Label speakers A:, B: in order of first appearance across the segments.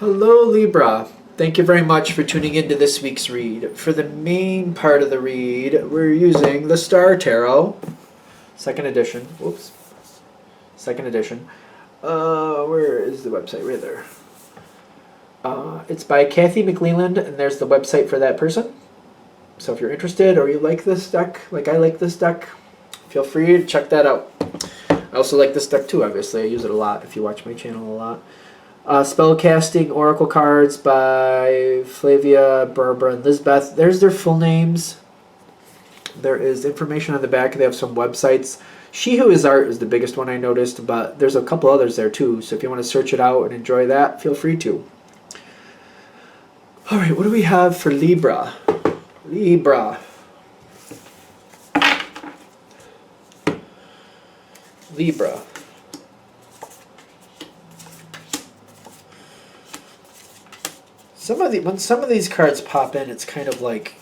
A: Hello, Libra. Thank you very much for tuning into this week's read. For the main part of the read, we're using the Star Tarot, second edition. Whoops. Second edition. Where is the website? Right there. It's by Kathy McLeland, and there's the website for that person. So if you're interested or you like this deck, like I like this deck, feel free to check that out. I also like this deck too, obviously. I use it a lot if you watch my channel a lot. Spellcasting Oracle cards by Flavia, Barbara, and Lisbeth. There's their full names. There is information on the back. They have some websites. She Who Is Art is the biggest one I noticed, but there's a couple others there too. So if you want to search it out and enjoy that, feel free to. All right, what do we have for Libra? Libra. Libra. When some of these cards pop in, it's kind of like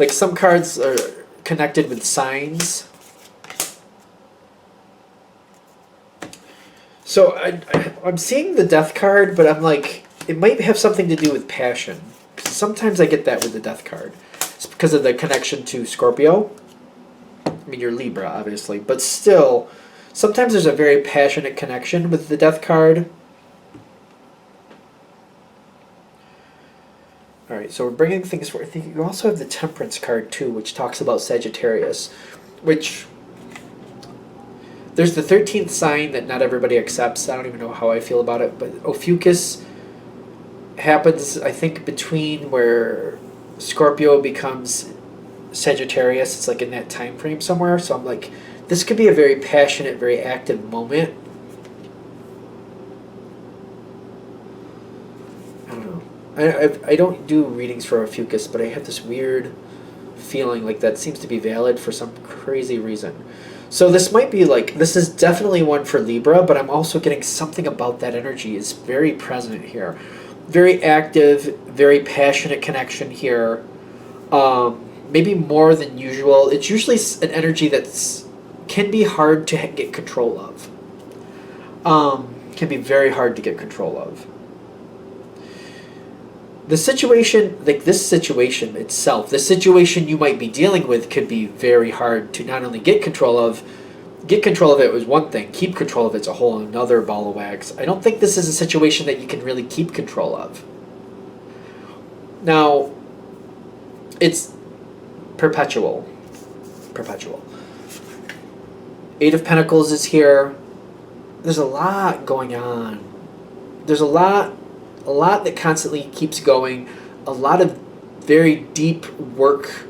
A: some cards are connected with signs. So I'm seeing the Death card, but I'm like, it might have something to do with passion. Sometimes I get that with the Death card. It's because of the connection to Scorpio. I mean, you're Libra, obviously, but still, sometimes there's a very passionate connection with the Death card. Alright, so we're bringing things forward. I think you also have the Temperance card, too, which talks about Sagittarius, which there's the 13th sign that not everybody accepts. I don't even know how I feel about it, but Ophiuchus happens, I think, between where Scorpio becomes Sagittarius. It's like in that time frame somewhere. So I'm like, this could be a very passionate, very active moment. I don't know. I don't do readings for Ophiuchus, but I have this weird feeling like that seems to be valid for some crazy reason. So this might be like, this is definitely one for Libra, but I'm also getting something about that energy is very present here. Very active, very passionate connection here. Maybe more than usual. It's usually an energy that's can be hard to get control of. Can be very hard to get control of. The situation, like this situation itself, the situation you might be dealing with could be very hard to not only get control of. Get control of it was one thing. Keep control of it's a whole another ball of wax. I don't think this is a situation that you can really keep control of. Now, it's perpetual. Perpetual. Eight of Pentacles is here. There's a lot going on. There's a lot that constantly keeps going. A lot of very deep work.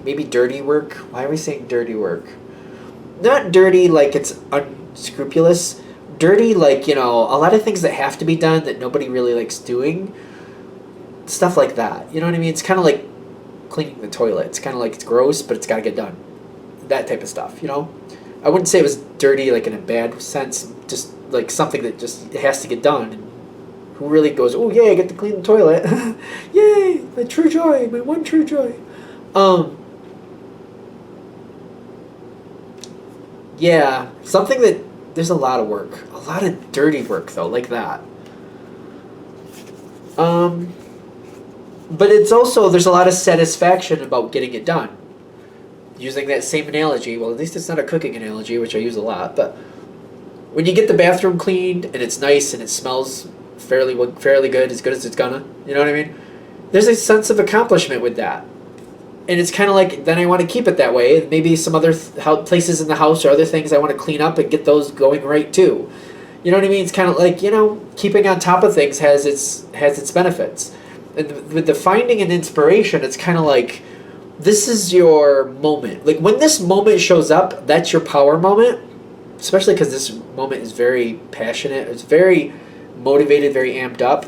A: Maybe dirty work. Why are we saying dirty work? Not dirty like it's unscrupulous. Dirty like, a lot of things that have to be done that nobody really likes doing. Stuff like that. You know what I mean? It's kind of like cleaning the toilet. It's kind of like it's gross, but it's got to get done. That type of stuff, I wouldn't say it was dirty like in a bad sense. Just like something that just it has to get done. And who really goes, oh, yay, I get to clean the toilet. Yay, my true joy, my one true joy. Yeah, something that there's a lot of work. A lot of dirty work, though, like that. But it's also, there's a lot of satisfaction about getting it done. Using that same analogy, well, at least it's not a cooking analogy, which I use a lot, but when you get the bathroom cleaned and it's nice and it smells fairly good, as it's gonna, you know what I mean? There's a sense of accomplishment with that. And it's kind of like, then I want to keep it that way. Maybe some other places in the house or other things I want to clean up and get those going right too. You know what I mean? It's kind of like, keeping on top of things has its benefits. And with the finding and inspiration, it's kind of like, this is your moment. Like when this moment shows up, that's your power moment. Especially because this moment is very passionate. It's very motivated, very amped up.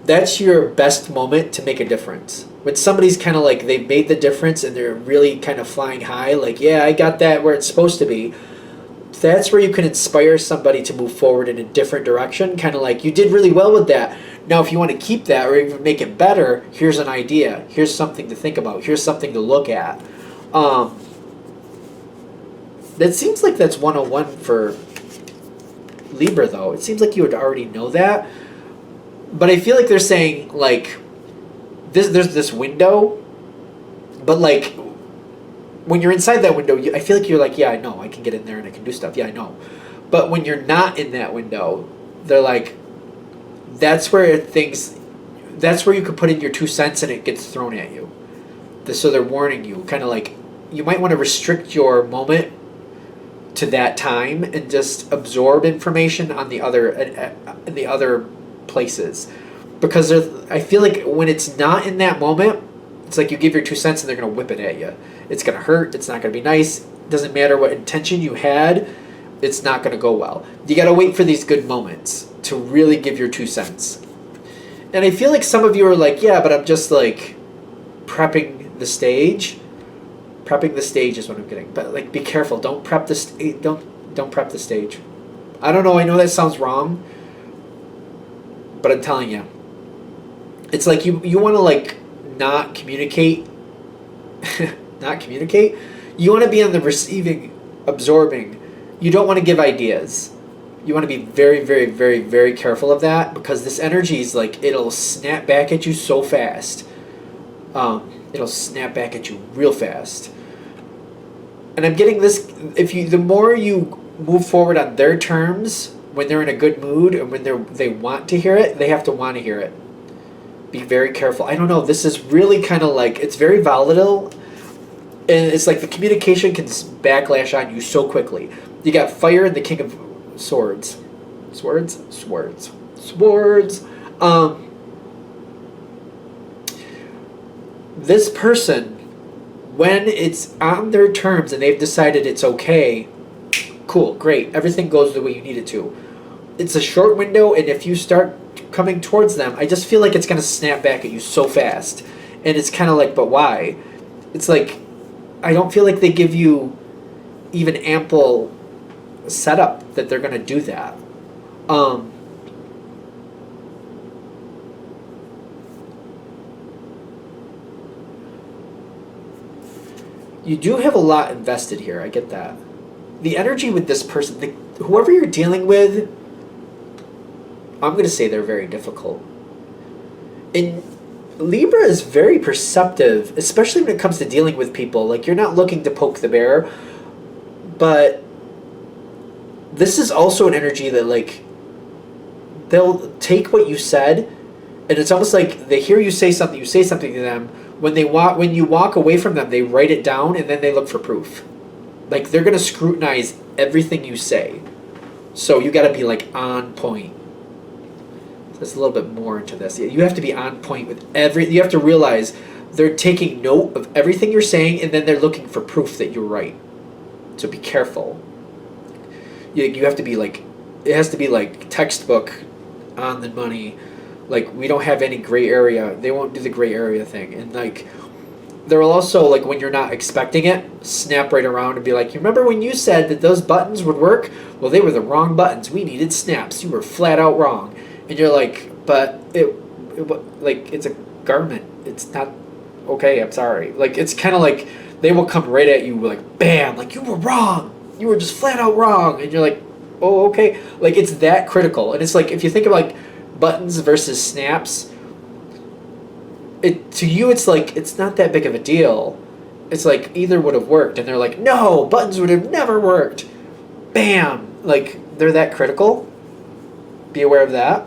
A: That's your best moment to make a difference. When somebody's kind of like, they've made the difference and they're really kind of flying high, like, yeah, I got that where it's supposed to be. That's where you can inspire somebody to move forward in a different direction. Kind of like, you did really well with that. Now, if you want to keep that or even make it better, here's an idea. Here's something to think about. Here's something to look at. That seems like that's 101 for Libra, though, it seems like you would already know that. But I feel like they're saying, like, there's this window, but, like, when you're inside that window, I feel like you're like, yeah, I know, I can get in there and I can do stuff. Yeah, I know. But when you're not in that window, they're like, that's where you can put in your 2 cents and it gets thrown at you. So they're warning you, kind of like, you might want to restrict your moment to that time and just absorb information on the other places, because I feel like when it's not in that moment, it's like you give your 2 cents and they're gonna whip it at you. It's gonna hurt. It's not gonna be nice. It doesn't matter what intention you had. It's not gonna go well. You gotta wait for these good moments to really give your 2 cents. And I feel like some of you are like, yeah, but I'm just like prepping the stage. Prepping the stage is what I'm getting. But like, be careful. Don't prep the don't prep the stage. I don't know. I know that sounds wrong, but I'm telling you, it's like you want to like not communicate, not communicate. You want to be on the receiving, absorbing. You don't want to give ideas. You want to be very, very, very, very careful of that, because this energy is like, it'll snap back at you so fast. It'll snap back at you real fast. And I'm getting this, the more you move forward on their terms, when they're in a good mood and when they want to hear it, they have to want to hear it. Be very careful. I don't know, this is really kind of like, it's very volatile, and it's like the communication can backlash on you so quickly. You got fire and the King of Swords. Swords. This person, when it's on their terms and they've decided it's okay, cool, great, everything goes the way you need it to. It's a short window, and if you start coming towards them, I just feel like it's going to snap back at you so fast. And it's kind of like, but why? It's like, I don't feel like they give you even ample setup that they're going to do that. You do have a lot invested here. I get that. The energy with this person, whoever you're dealing with, I'm going to say they're very difficult. And Libra is very perceptive, especially when it comes to dealing with people. Like, you're not looking to poke the bear, but this is also an energy that, like, they'll take what you said, and it's almost like they hear you say something to them. When you walk away from them, they write it down and then they look for proof. Like, they're gonna scrutinize everything you say, so you got to be like on point. There's a little bit more into this. You have to be on point with you have to realize they're taking note of everything you're saying, and then they're looking for proof that you're right. So be careful. You have to be like, it has to be like textbook on the money. Like, we don't have any gray area. They won't do the gray area thing. And like, there will also, like, when you're not expecting it, snap right around and be like, you remember when you said that those buttons would work? Well, they were the wrong buttons. We needed snaps. You were flat out wrong. And you're like, but like, it's a garment. It's not okay. I'm sorry. Like, it's kind of like they will come right at you like, bam, like, you were wrong. You were just flat out wrong. And you're like, oh, okay. Like, it's that critical. And it's like, if you think of like buttons versus snaps, to you it's like, it's not that big of a deal. It's like either would have worked, and they're like, no, buttons would have never worked. Bam. Like, they're that critical. Be aware of that.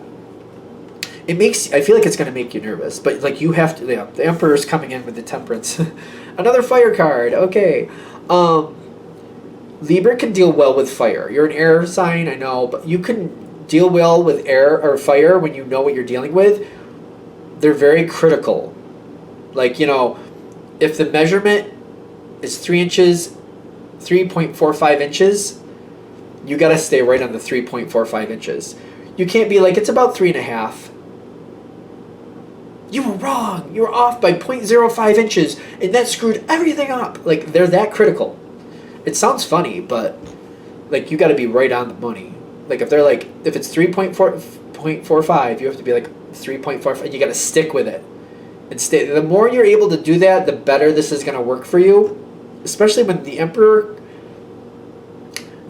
A: I feel like it's going to make you nervous, but like, you have to, the Emperor's coming in with the Temperance. Another fire card. Okay. Libra can deal well with fire. You're an air sign, I know, but you can deal well with air or fire when you know what you're dealing with. They're very critical. Like, if the measurement is 3 inches, 3.45 inches, you got to stay right on the 3.45 inches. You can't be like, it's about 3.5. You were wrong. You were off by 0.05 inches, and that screwed everything up. Like, they're that critical. It sounds funny, but like, you got to be right on the money. Like, if they're like, if it's 3.45, you have to be like 3.45. You got to stick with it and stay. The more you're able to do that, the better this is going to work for you. Especially when the Emperor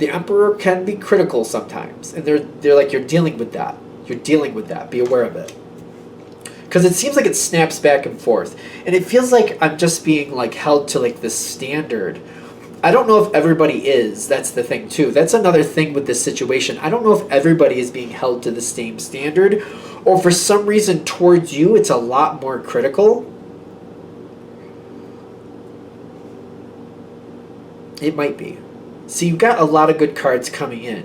A: The Emperor can be critical sometimes, and they're like, you're dealing with that. You're dealing with that. Be aware of it. Because it seems like it snaps back and forth, and it feels like I'm just being like held to like this standard. I don't know if everybody is. That's the thing too. That's another thing with this situation. I don't know if everybody is being held to the same standard, or for some reason towards you it's a lot more critical. It might be. See, you've got a lot of good cards coming in.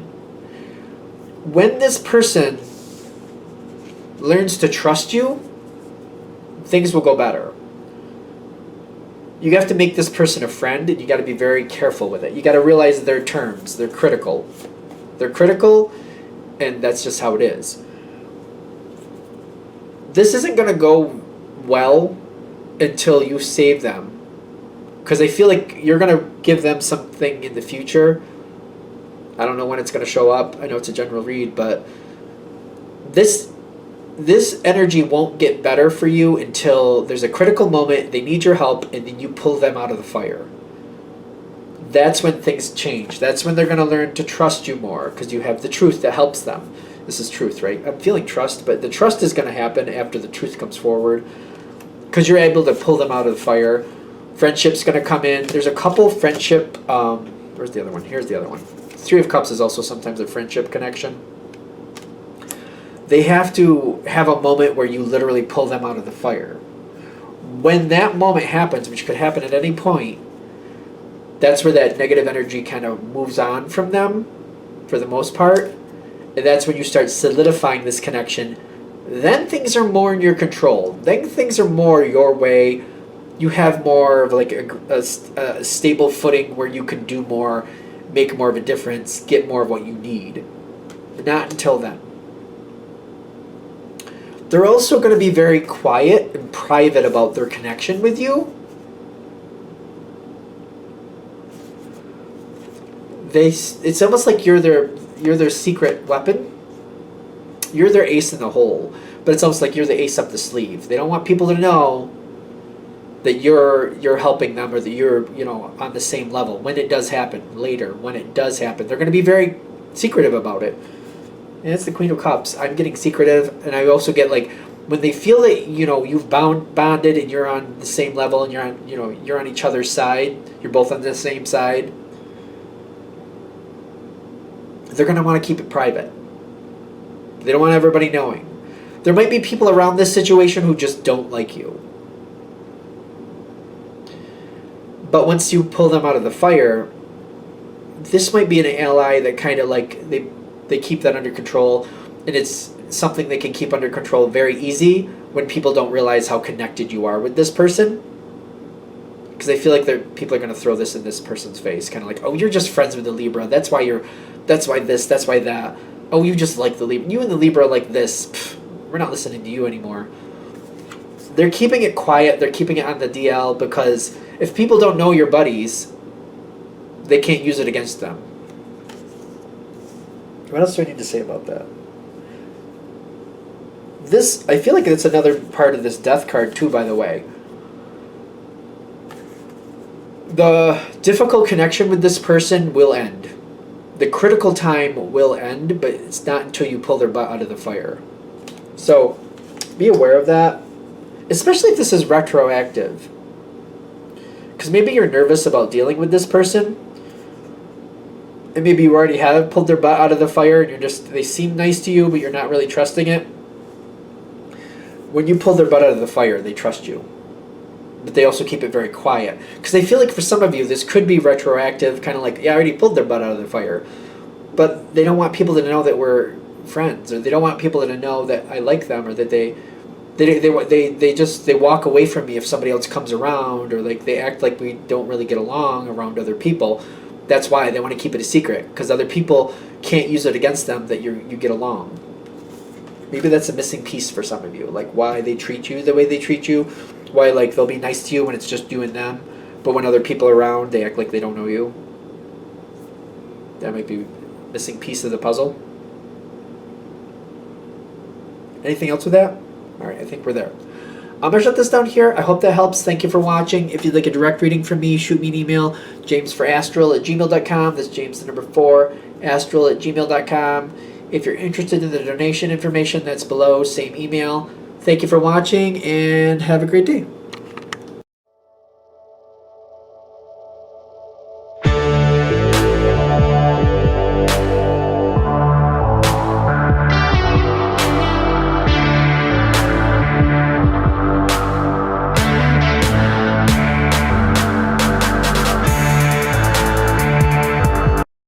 A: When this person learns to trust you, things will go better. You have to make this person a friend, and you got to be very careful with it. You got to realize their terms. They're critical. They're critical, and that's just how it is. This isn't going to go well until you save them. Because I feel like you're going to give them something in the future. I don't know when it's going to show up. I know it's a general read, but this energy won't get better for you until there's a critical moment, they need your help, and then you pull them out of the fire. That's when things change. That's when they're going to learn to trust you more, because you have the truth that helps them. This is truth, right? I'm feeling trust, but the trust is going to happen after the truth comes forward, because you're able to pull them out of the fire. Friendship's going to come in. There's a couple friendship... where's the other one? Here's the other one. Three of Cups is also sometimes a friendship connection. They have to have a moment where you literally pull them out of the fire. When that moment happens, which could happen at any point, that's where that negative energy kind of moves on from them, for the most part. And that's when you start solidifying this connection. Then things are more in your control. Then things are more your way. You have more of like a stable footing where you can do more, make more of a difference, get more of what you need. Not until then. They're also going to be very quiet and private about their connection with you. It's almost like you're their secret weapon. You're their ace in the hole, but it's almost like you're the ace up the sleeve. They don't want people to know that you're helping them, or that you're on the same level. When it does happen later, when it does happen, they're going to be very secretive about it. And it's the Queen of Cups. I'm getting secretive, and I also get like when they feel that you've bonded and you're on the same level, and you're on each other's side. You're both on the same side. They're going to want to keep it private. They don't want everybody knowing. There might be people around this situation who just don't like you. But once you pull them out of the fire, this might be an ally that kind of like they keep that under control, and it's something they can keep under control very easy when people don't realize how connected you are with this person. Because they feel like people are going to throw this in this person's face, kind of like, oh, you're just friends with the Libra. That's why this, that's why that. Oh, you just like the Libra. You and the Libra are like this. Pfft, we're not listening to you anymore. They're keeping it quiet. They're keeping it on the DL, because if people don't know your buddies, they can't use it against them. What else do I need to say about that? I feel like it's another part of this death card too, by the way. The difficult connection with this person will end. The critical time will end, but it's not until you pull their butt out of the fire. So, be aware of that. Especially if this is retroactive. Because maybe you're nervous about dealing with this person. And maybe you already have pulled their butt out of the fire, and they seem nice to you, but you're not really trusting it. When you pull their butt out of the fire, they trust you. But they also keep it very quiet. Because I feel like for some of you, this could be retroactive, kind of like, yeah, I already pulled their butt out of the fire. But they don't want people to know that we're friends, or they don't want people to know that I like them, or that they walk away from me if somebody else comes around, or like they act like we don't really get along around other people. That's why they want to keep it a secret, because other people can't use it against them that you get along. Maybe that's a missing piece for some of you, like why they treat you the way they treat you, why like they'll be nice to you when it's just you and them, but when other people are around, they act like they don't know you. That might be a missing piece of the puzzle. Anything else with that? All right, I think we're there. I'm going to shut this down here. I hope that helps. Thank you for watching. If you'd like a direct reading from me, shoot me an email, jamesforastral@gmail.com. That's James the number 4, astral@gmail.com. If you're interested in the donation information, that's below, same email. Thank you for watching, and have a great day.